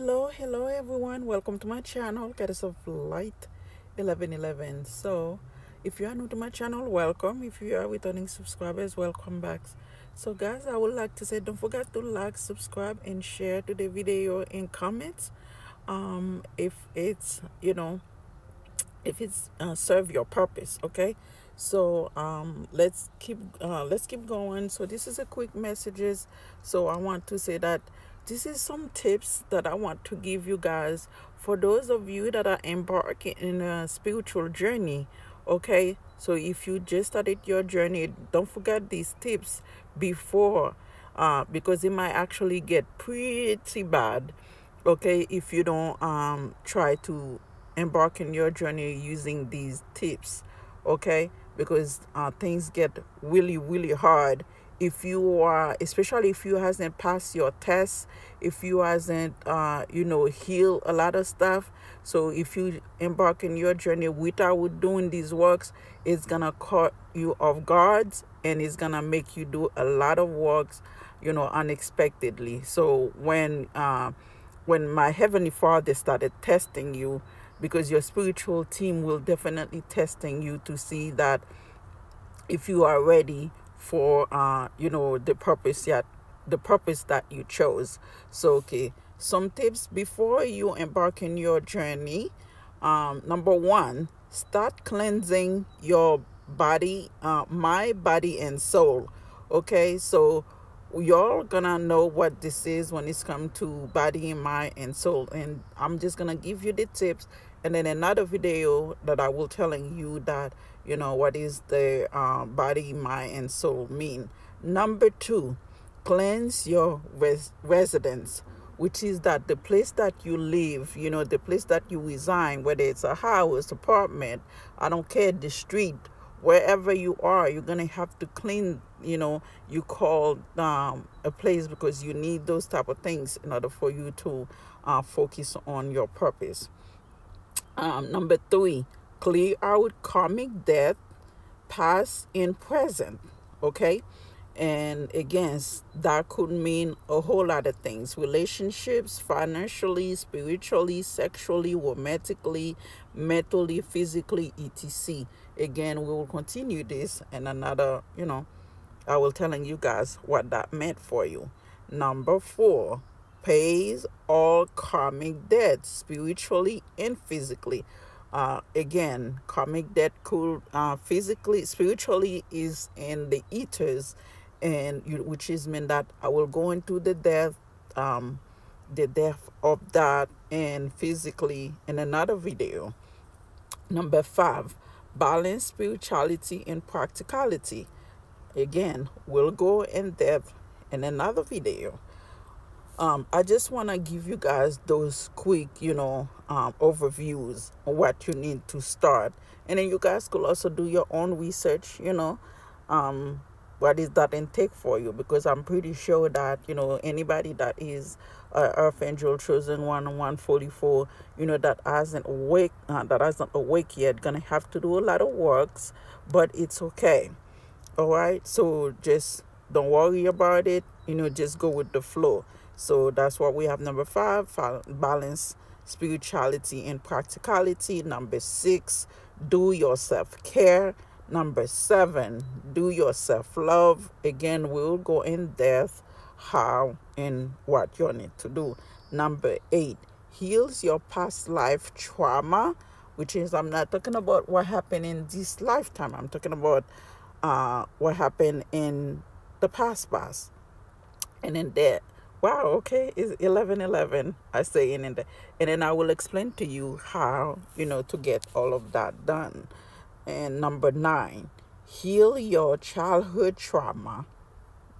Hello everyone. Welcome to my channel, Goddess of Light 1111. So, if you are new to my channel, welcome. If you are returning subscribers, welcome back. So, guys, I would like to say don't forget to like, subscribe, and share to the video in comments. If it's if it's serve your purpose, okay. So let's keep going. So this is a quick messages. So I want to say that this is some tips that I want to give you guys for those of you that are embarking in a spiritual journey, okay. So if you just started your journey, don't forget these tips before because it might actually get pretty bad, okay, if you don't try to embark in your journey using these tips, okay, because things get really hard if you are, especially if you hasn't passed your tests, if you hasn't heal a lot of stuff. So if you embark in your journey without doing these works, it's gonna caught you off guard, and it's gonna make you do a lot of works unexpectedly. So when my heavenly Father started testing you, because your spiritual team will definitely testing you to see that if you are ready for the purpose that you chose. So okay, some tips before you embark in your journey. Number one, start cleansing your body, mind, body, and soul. Okay, so y'all gonna know what this is when it's come to body, mind, and soul, and I'm just gonna give you the tips, and then another video that I will telling you that what is the body, mind, and soul mean. Number two, cleanse your residence, which is that the place that you live, the place that you reside, whether it's a house, apartment, I don't care, the street, wherever you are, you're gonna have to clean, you call a place, because you need those type of things in order for you to focus on your purpose. Number three, clear out karmic debt, past and present, okay. And again, that could mean a whole lot of things: relationships, financially, spiritually, sexually, romantically, mentally, physically, etc. Again, we will continue this and another, I will telling you guys what that meant for you. Number four, pays all karmic debts, spiritually and physically. Again, karmic debt could physically, spiritually is in the ethers, and which is mean that I will go into the death of that, and physically in another video. Number five, balance spirituality and practicality. Again, we'll go in depth in another video. I just want to give you guys those quick, overviews of what you need to start. And then you guys could also do your own research, what is that intake for you? Because I'm pretty sure that, anybody that is Earth Angel Chosen 144, that hasn't awake yet, gonna have to do a lot of works, but it's okay. All right. So just don't worry about it. Just go with the flow. So that's what we have. Number five, balance spirituality and practicality. Number six, do your self-care. Number seven, do your self-love. Again, we'll go in depth how and what you need to do. Number eight, heals your past life trauma, which is, I'm not talking about what happened in this lifetime. I'm talking about what happened in the past. And then there, wow, okay, it's 11:11. I say in there, and then I will explain to you how to get all of that done. And number nine, heal your childhood trauma.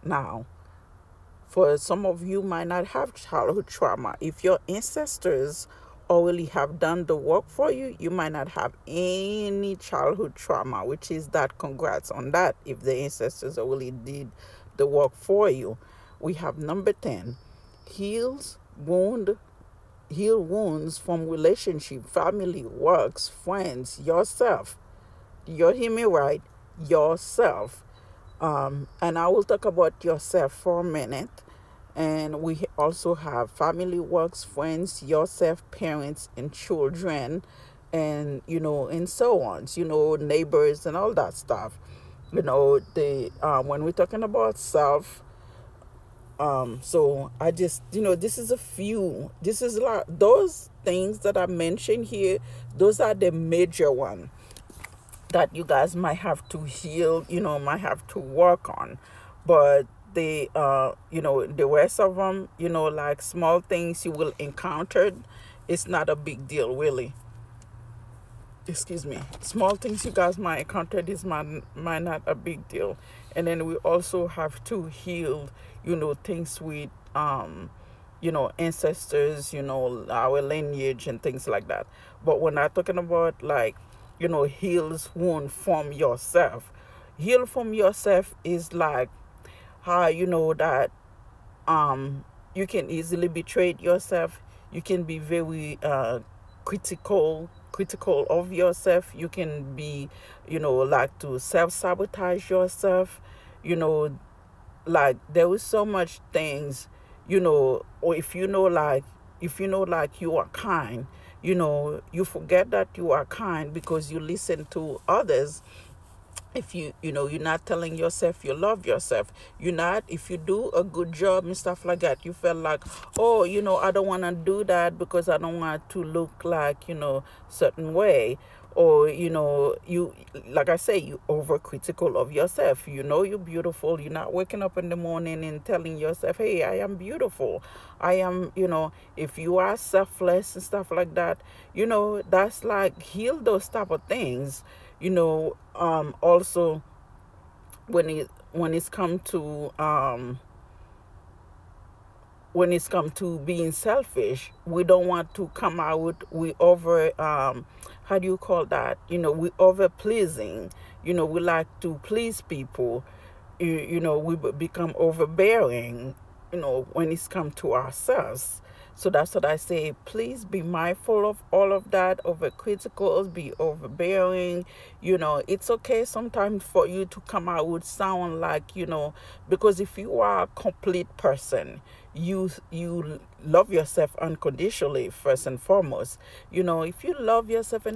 Now, for some of you might not have childhood trauma. If your ancestors already have done the work for you, you might not have any childhood trauma, which is that congrats on that if the ancestors already did the work for you. We have number 10, heal wounds from relationship, family, works, friends, yourself. You hear me right? Yourself. And I will talk about yourself for a minute. And we also have family, works, friends, yourself, parents, and children, and and so on, neighbors and all that stuff. The when we're talking about self, so I just, this is a few, this is like those things that I mentioned here. Those are the major one that you guys might have to heal, might have to work on. But the rest of them, like small things you will encounter, it's not a big deal, really. Excuse me. Small things you guys might encounter, this might not a big deal. And then we also have to heal, things with ancestors, our lineage and things like that. But when I'm talking about, like, heals wound from yourself, heal from yourself is like how that you can easily betray yourself. You can be very critical of yourself. You can be, like, to self-sabotage yourself. you know like there is so much things, or if you are kind, you forget that you are kind because you listen to others. If you're not telling yourself you love yourself, you're not, if you do a good job and stuff like that, you feel like, oh, I don't want to do that because I don't want to look like, certain way. Or you, like I say, you overcritical of yourself. You're beautiful. You're not waking up in the morning and telling yourself, hey, I am beautiful. I am, if you are selfless and stuff like that, that's like, heal those type of things. Also, when it's come to being selfish, we don't want to come out, we over, how do you call that, we over pleasing. We like to please people. We become overbearing, when it's come to ourselves. So that's what I say. Please be mindful of all of that. Overcritical, be overbearing. It's okay sometimes for you to come out with sound like, because if you are a complete person, you love yourself unconditionally, first and foremost. If you love yourself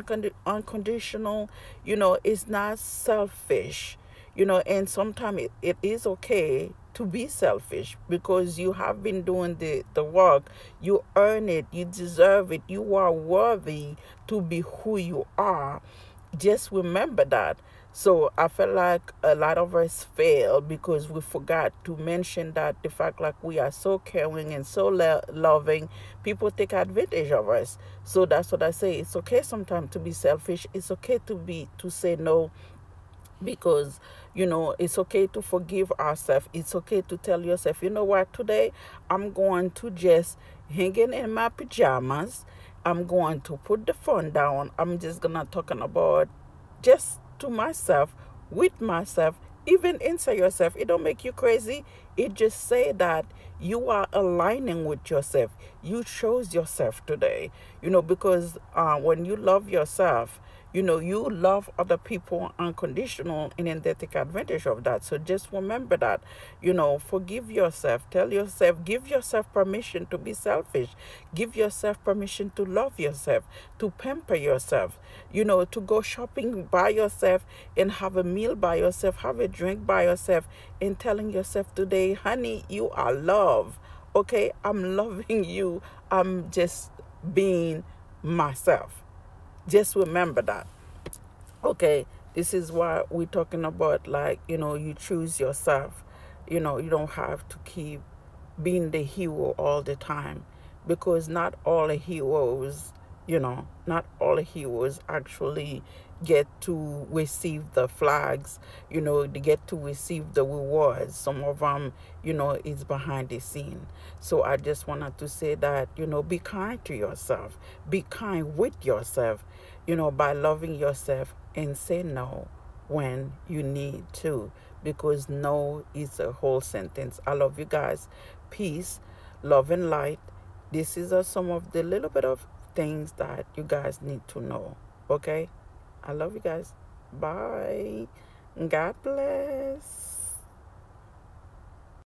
unconditional, it's not selfish. And sometimes it is okay to be selfish because you have been doing the work. You earn it. You deserve it. You are worthy to be who you are. Just remember that. So I feel like a lot of us fail because we forgot to mention that the fact, like, we are so caring and so loving, people take advantage of us. So that's what I say. It's okay sometimes to be selfish. It's okay to say no, because it's okay to forgive ourselves. It's okay to tell yourself, you know what, today I'm going to just hang in my pajamas. I'm going to put the phone down. I'm just gonna talking about just to myself, with myself. Even inside yourself, it don't make you crazy. It just say that you are aligning with yourself. You chose yourself today, because when you love yourself, you love other people unconditional, and then they take advantage of that. So just remember that, forgive yourself, tell yourself, give yourself permission to be selfish, give yourself permission to love yourself, to pamper yourself, to go shopping by yourself and have a meal by yourself, have a drink by yourself, and telling yourself today, honey, you are loved. Okay, I'm loving you. I'm just being myself. Just remember that. Okay, this is why we're talking about, like, you choose yourself. You don't have to keep being the hero all the time, because not all the heroes, not all the heroes actually get to receive the flags, they get to receive the rewards. Some of them, is behind the scene. So I just wanted to say that, be kind to yourself, be kind with yourself, by loving yourself, and say no when you need to, because no is a whole sentence. I love you guys. Peace, love, and light. This is some of the little bit of things that you guys need to know. Okay, I love you guys. Bye. God bless.